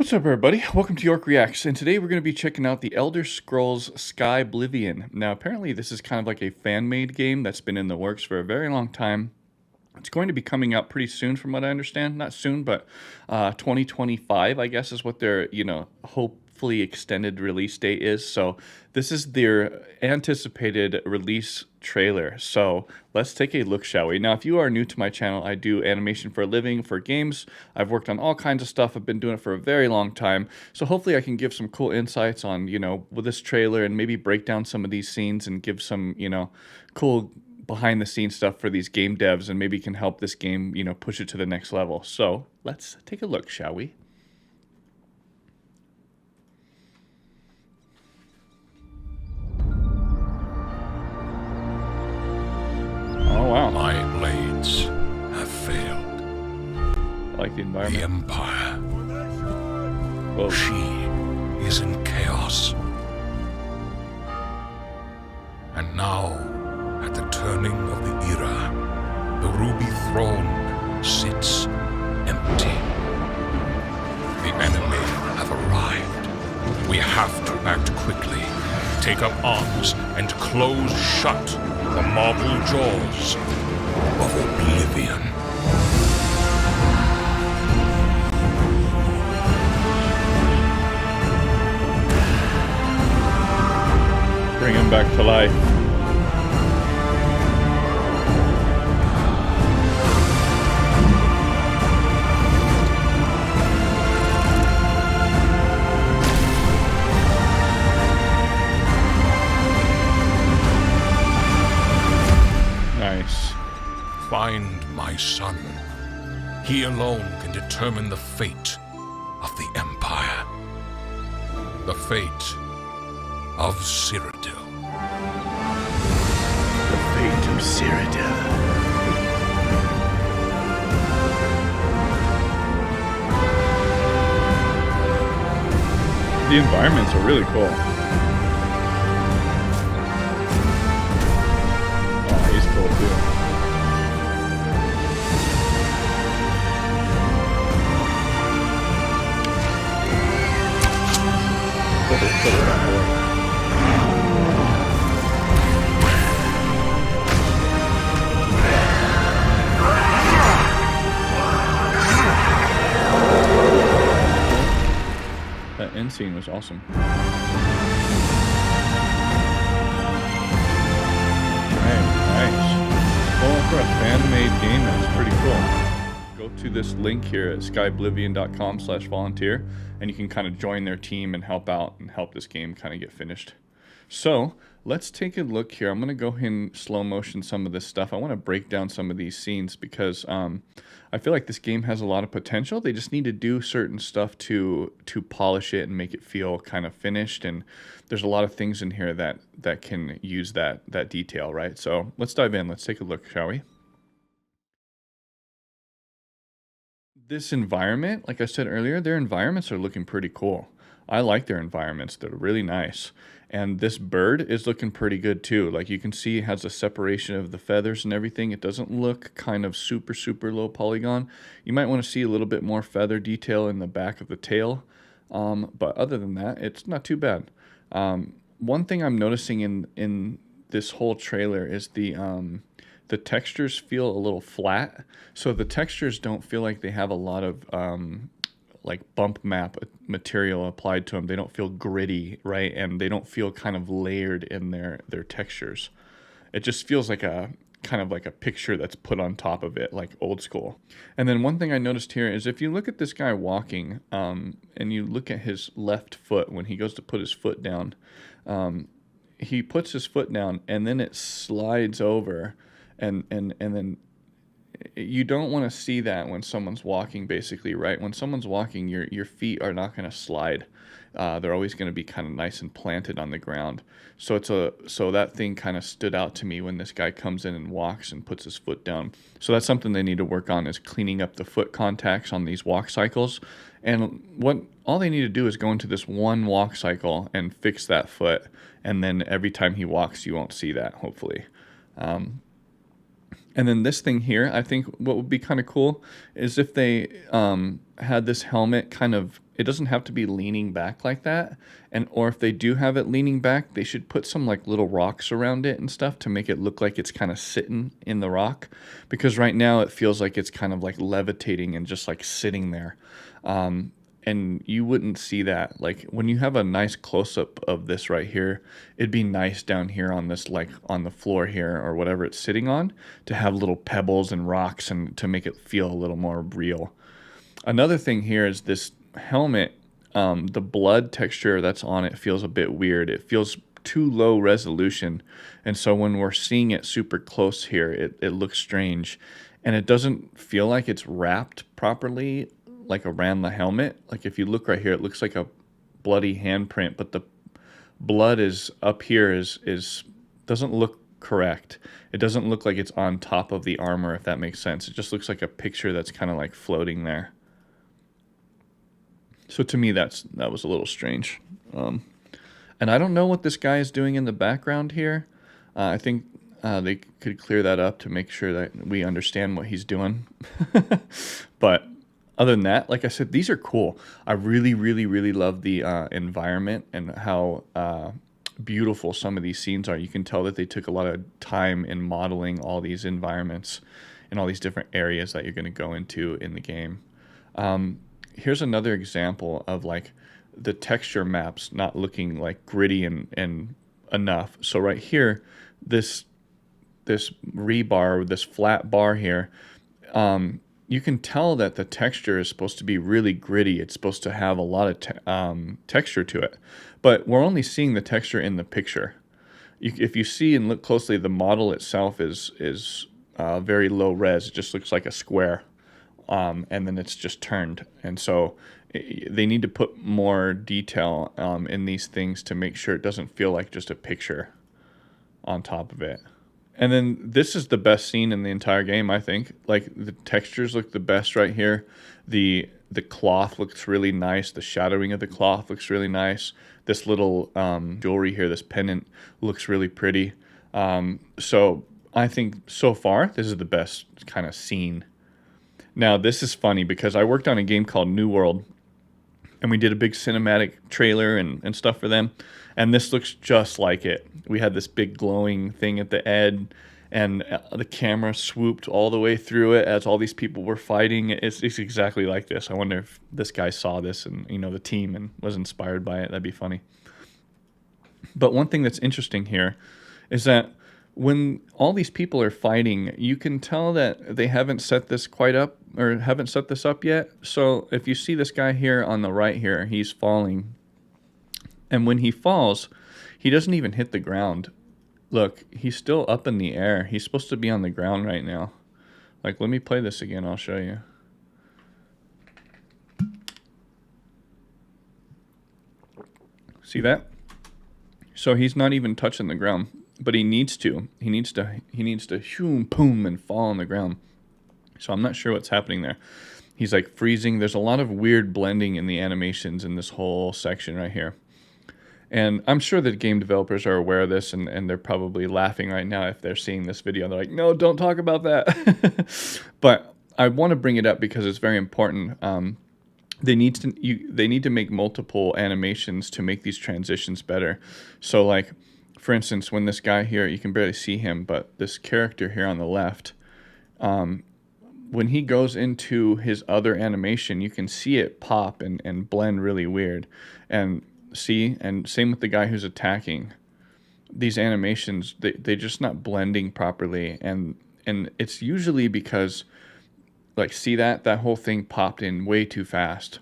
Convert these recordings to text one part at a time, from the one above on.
What's up, everybody? Welcome to York Reacts, and today we're going to be checking out the Elder Scrolls Skyblivion. Now, apparently this is kind of like a fan-made game that's been in the works for a very long time. It's going to be coming out pretty soon, from what I understand. Not soon, but 2025, I guess, is what their, hopefully extended release date is. So this is their anticipated release trailer. So let's take a look, shall we? Now, if you are new to my channel, I do animation for a living for games. I've worked on all kinds of stuff. I've been doing it for a very long time. So hopefully I can give some cool insights on, with this trailer and maybe break down some of these scenes and give some, cool behind the scenes stuff for these game devs, and maybe can help this game, push it to the next level. So let's take a look, shall we? Oh, wow. My blades have failed. I like the environment. The Empire. Whoa. She is in chaos. And now, at the turning of the era, the ruby throne sits empty. The Animator have arrived. We have to act quickly, take up arms, and close shut the marble jaws of Oblivion. Bring him back to life. Nice. Find my son. He alone can determine the fate of the Empire. The fate of Cyrodiil. The fate of Cyrodiil. The environments are really cool. Oh, he's cool too. Put it on board. That end scene was awesome. Nice. Well, for a fan-made game, that's pretty cool. Go to this link here at skyblivion.com/volunteer, and you can kind of join their team and help out and help this game kind of get finished. So let's take a look here. I'm going to go ahead and slow motion some of this stuff. I want to break down some of these scenes because I feel like this game has a lot of potential. They just need to do certain stuff to polish it and make it feel kind of finished. And there's a lot of things in here that can use that detail, right? So let's dive in. Let's take a look, shall we? This environment, like I said earlier, their environments are looking pretty cool. I like their environments. They're really nice. And this bird is looking pretty good too. Like you can see, it has a separation of the feathers and everything. It doesn't look kind of super low polygon. You might want to see a little bit more feather detail in the back of the tail. But other than that, it's not too bad. One thing I'm noticing in this whole trailer is the textures feel a little flat. So the textures don't feel like they have a lot of like bump map material applied to them. They don't feel gritty, right? And they don't feel kind of layered in their textures. It just feels like a kind of like a picture that's put on top of it, like old school. And then one thing I noticed here is if you look at this guy walking, and you look at his left foot when he goes to put his foot down, he puts his foot down and then it slides over, and then you don't want to see that when someone's walking, basically, right? When someone's walking, your feet are not going to slide. They're always going to be kind of nice and planted on the ground. So that thing kind of stood out to me when this guy comes in and walks and puts his foot down. So that's something they need to work on, is cleaning up the foot contacts on these walk cycles. And all they need to do is go into this one walk cycle and fix that foot, and then every time he walks, you won't see that, hopefully. And then this thing here, I think what would be kind of cool is if they had this helmet kind of, it doesn't have to be leaning back like that. And or if they do have it leaning back, they should put some like little rocks around it and stuff to make it look like it's kind of sitting in the rock, because right now it feels like it's kind of like levitating and just like sitting there. And you wouldn't see that. Like when you have a nice close up of this right here, it'd be nice down here on this, like on the floor here or whatever it's sitting on, to have little pebbles and rocks and to make it feel a little more real. Another thing here is this helmet, the blood texture that's on it feels a bit weird. It feels too low resolution. And so when we're seeing it super close here, it looks strange. And it doesn't feel like it's wrapped properly, like around the helmet. Like if you look right here, it looks like a bloody handprint, but the blood is up here is doesn't look correct. It doesn't look like it's on top of the armor, if that makes sense. It just looks like a picture that's kind of like floating there. So to me, that was a little strange. And I don't know what this guy is doing in the background here. I think they could clear that up to make sure that we understand what he's doing. But other than that, like I said, these are cool. I really, really, really love the environment and how beautiful some of these scenes are. You can tell that they took a lot of time in modeling all these environments and all these different areas that you're going to go into in the game. Here's another example of like the texture maps not looking like gritty and enough. So right here, this rebar, this flat bar here, you can tell that the texture is supposed to be really gritty. It's supposed to have a lot of texture to it, but we're only seeing the texture in the picture. If you see and look closely, the model itself is very low res. It just looks like a square, and then it's just turned. And so they need to put more detail in these things to make sure it doesn't feel like just a picture on top of it. And then this is the best scene in the entire game, I think. Like the textures look the best right here. The cloth looks really nice. The shadowing of the cloth looks really nice. This little jewelry here, this pendant, looks really pretty. So I think so far this is the best kind of scene. Now this is funny because I worked on a game called New World, and we did a big cinematic trailer and stuff for them. And this looks just like it. We had this big glowing thing at the end, and the camera swooped all the way through it as all these people were fighting. It's exactly like this. I wonder if this guy saw this and, you know, the team, and was inspired by it. That'd be funny. But one thing that's interesting here is that when all these people are fighting, you can tell that they haven't set this quite up, or haven't set this up yet. So if you see this guy here on the right here, he's falling. And when he falls, he doesn't even hit the ground. Look, he's still up in the air. He's supposed to be on the ground right now. Like, let me play this again. I'll show you. See that? So he's not even touching the ground, but he needs to. He needs to shoom, boom, and fall on the ground. So I'm not sure what's happening there. He's like freezing. There's a lot of weird blending in the animations in this whole section right here. And I'm sure that game developers are aware of this, and they're probably laughing right now if they're seeing this video. They're like, no, don't talk about that. But I want to bring it up because it's very important. They need to make multiple animations to make these transitions better. So like, for instance, when this guy here, you can barely see him, but this character here on the left, when he goes into his other animation, you can see it pop and blend really weird. And see, and same with the guy who's attacking. These animations, they're just not blending properly, and it's usually because, like, see that whole thing popped in way too fast.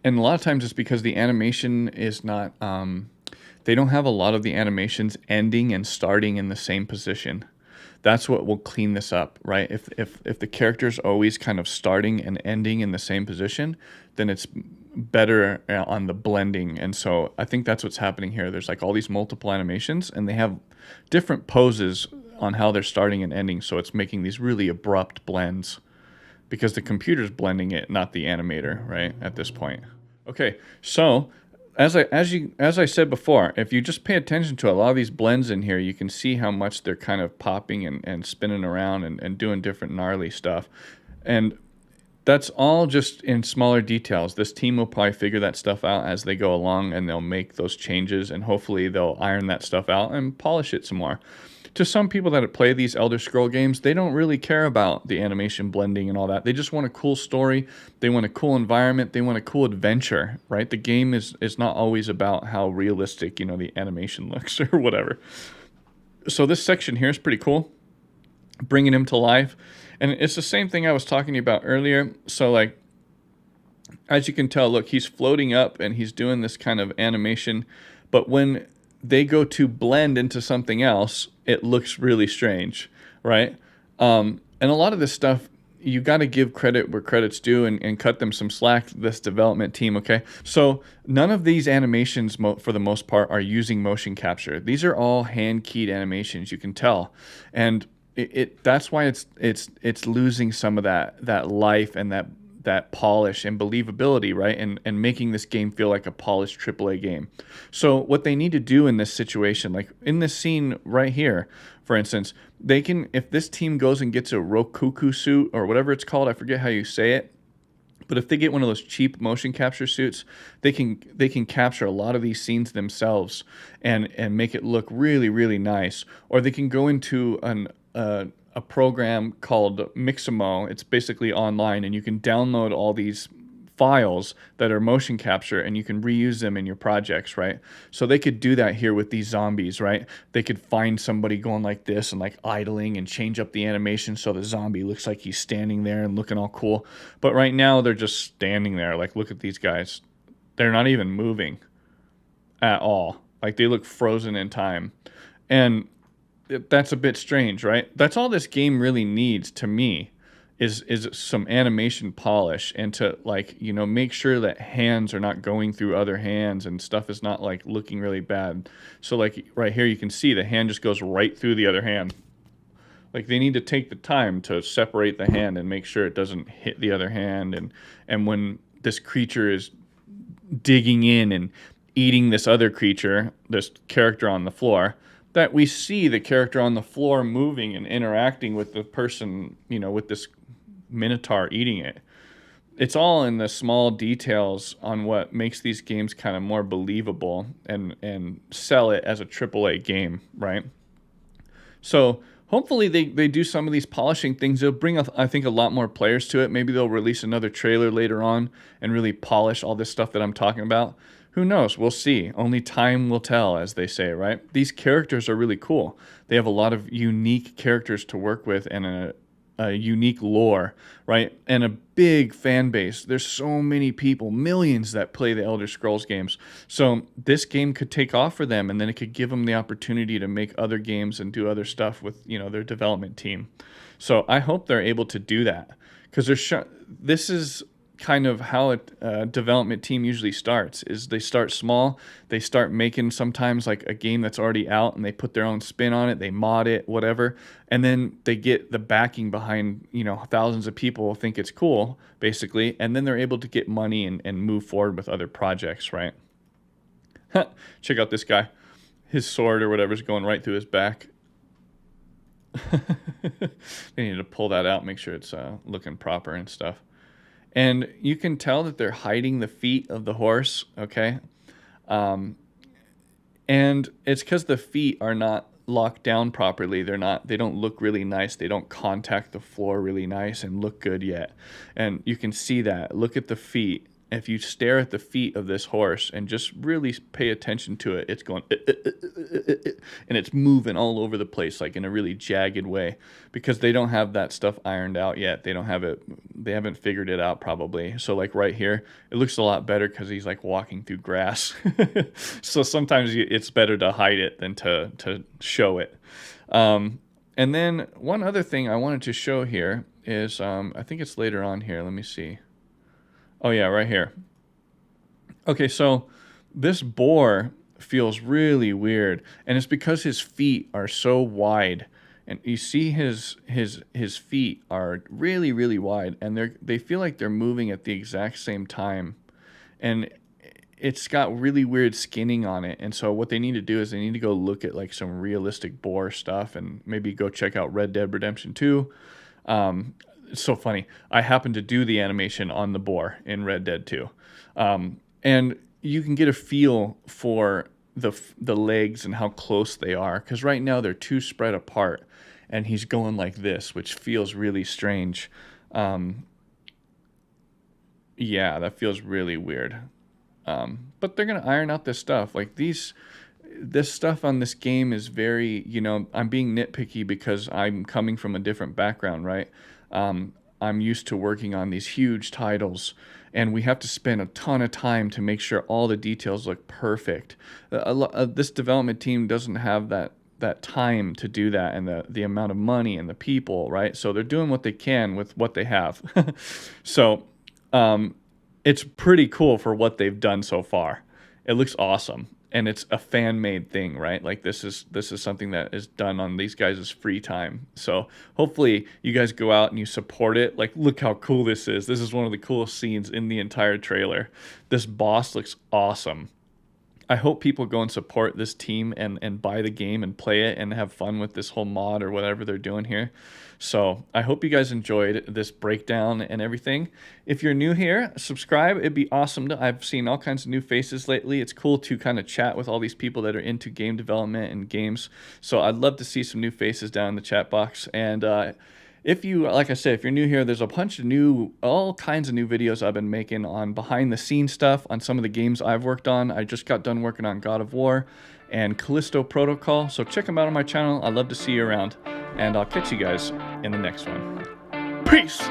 And a lot of times it's because the animation is not, they don't have a lot of the animations ending and starting in the same position. That's what will clean this up, right? If the character's always kind of starting and ending in the same position, then it's better on the blending. And so I think that's what's happening here. There's like all these multiple animations, and they have different poses on how they're starting and ending, so it's making these really abrupt blends because the computer's blending it, not the animator, right, at this point. Okay, so as I said before, if you just pay attention to a lot of these blends in here, you can see how much they're kind of popping and spinning around and doing different gnarly stuff. And That's all just in smaller details. This team will probably figure that stuff out as they go along, and they'll make those changes, and hopefully they'll iron that stuff out and polish it some more. To some people that play these Elder Scroll games, they don't really care about the animation blending and all that. They just want a cool story. They want a cool environment. They want a cool adventure, right? The game is not always about how realistic, the animation looks or whatever. So this section here is pretty cool, bringing him to life. And it's the same thing I was talking about earlier. So like, as you can tell, look, he's floating up and he's doing this kind of animation. But when they go to blend into something else, it looks really strange, right? And a lot of this stuff, you got to give credit where credit's due and cut them some slack, this development team, okay? So none of these animations, for the most part, are using motion capture. These are all hand-keyed animations, you can tell. And that's why it's losing some of that life and that polish and believability, right? And making this game feel like a polished AAA game. So what they need to do in this situation, like in this scene right here, for instance, they can, if this team goes and gets a Rokuku suit or whatever it's called, I forget how you say it, but if they get one of those cheap motion capture suits, they can capture a lot of these scenes themselves and make it look really, really nice. Or they can go into a program called Mixamo. It's basically online, and you can download all these files that are motion capture, and you can reuse them in your projects, right? So they could do that here with these zombies, right? They could find somebody going like this and like idling and change up the animation so the zombie looks like he's standing there and looking all cool. But right now they're just standing there. Like, look at these guys. They're not even moving at all. Like, they look frozen in time. And that's a bit strange, right? That's all this game really needs to me is some animation polish and to make sure that hands are not going through other hands and stuff is not like looking really bad. So like right here you can see the hand just goes right through the other hand. Like they need to take the time to separate the hand and make sure it doesn't hit the other hand, and when this creature is digging in and eating this other creature, this character on the floor, that we see the character on the floor moving and interacting with the person, with this minotaur eating it. It's all in the small details on what makes these games kind of more believable and sell it as a AAA game, right? So hopefully they do some of these polishing things. It'll bring, I think, a lot more players to it. Maybe they'll release another trailer later on and really polish all this stuff that I'm talking about. Who knows? We'll see. Only time will tell, as they say, right? These characters are really cool. They have a lot of unique characters to work with and a unique lore, right? And a big fan base. There's so many people, millions that play the Elder Scrolls games. So this game could take off for them, and then it could give them the opportunity to make other games and do other stuff with, their development team. So I hope they're able to do that, because this is kind of how a development team usually starts. Is they start small, they start making sometimes like a game that's already out and they put their own spin on it, they mod it, whatever, and then they get the backing behind, thousands of people think it's cool, basically, and then they're able to get money and move forward with other projects, right? Check out this guy. His sword or whatever's going right through his back. They need to pull that out, make sure it's looking proper and stuff. And you can tell that they're hiding the feet of the horse, okay? And it's because the feet are not locked down properly. They don't look really nice. They don't contact the floor really nice and look good yet. And you can see that. Look at the feet. If you stare at the feet of this horse and just really pay attention to it, it's going, and it's moving all over the place, like in a really jagged way, because they don't have that stuff ironed out yet. They don't have it. They haven't figured it out probably. So like right here, it looks a lot better because he's like walking through grass. So sometimes it's better to hide it than to show it. And then one other thing I wanted to show here is, I think it's later on here. Let me see. Oh, yeah, right here. Okay, so this boar feels really weird, and it's because his feet are so wide. And you see his feet are really, really wide, and they feel like they're moving at the exact same time. And it's got really weird skinning on it. And so what they need to do is they need to go look at like some realistic boar stuff and maybe go check out Red Dead Redemption 2. it's so funny. I happened to do the animation on the boar in Red Dead 2. And you can get a feel for the legs and how close they are, because right now they're too spread apart, and he's going like this, which feels really strange. Yeah, that feels really weird. But they're gonna iron out this stuff. Like this stuff on this game is very, I'm being nitpicky because I'm coming from a different background, right? I'm used to working on these huge titles, and we have to spend a ton of time to make sure all the details look perfect. This development team doesn't have that time to do that, and the amount of money and the people, right? So they're doing what they can with what they have. So it's pretty cool for what they've done so far. It looks awesome. And it's a fan-made thing, right? Like this is something that is done on these guys' free time. So hopefully you guys go out and you support it. Like, look how cool this is. This is one of the coolest scenes in the entire trailer. This boss looks awesome. I hope people go and support this team and buy the game and play it and have fun with this whole mod or whatever they're doing here. So I hope you guys enjoyed this breakdown and everything. If you're new here, subscribe. It'd be awesome. I've seen all kinds of new faces lately. It's cool to kind of chat with all these people that are into game development and games. So I'd love to see some new faces down in the chat box. And if you, like I said, if you're new here, there's a bunch of all kinds of new videos I've been making on behind the scenes stuff on some of the games I've worked on. I just got done working on God of War and Callisto Protocol. So check them out on my channel. I'd love to see you around, and I'll catch you guys in the next one. Peace!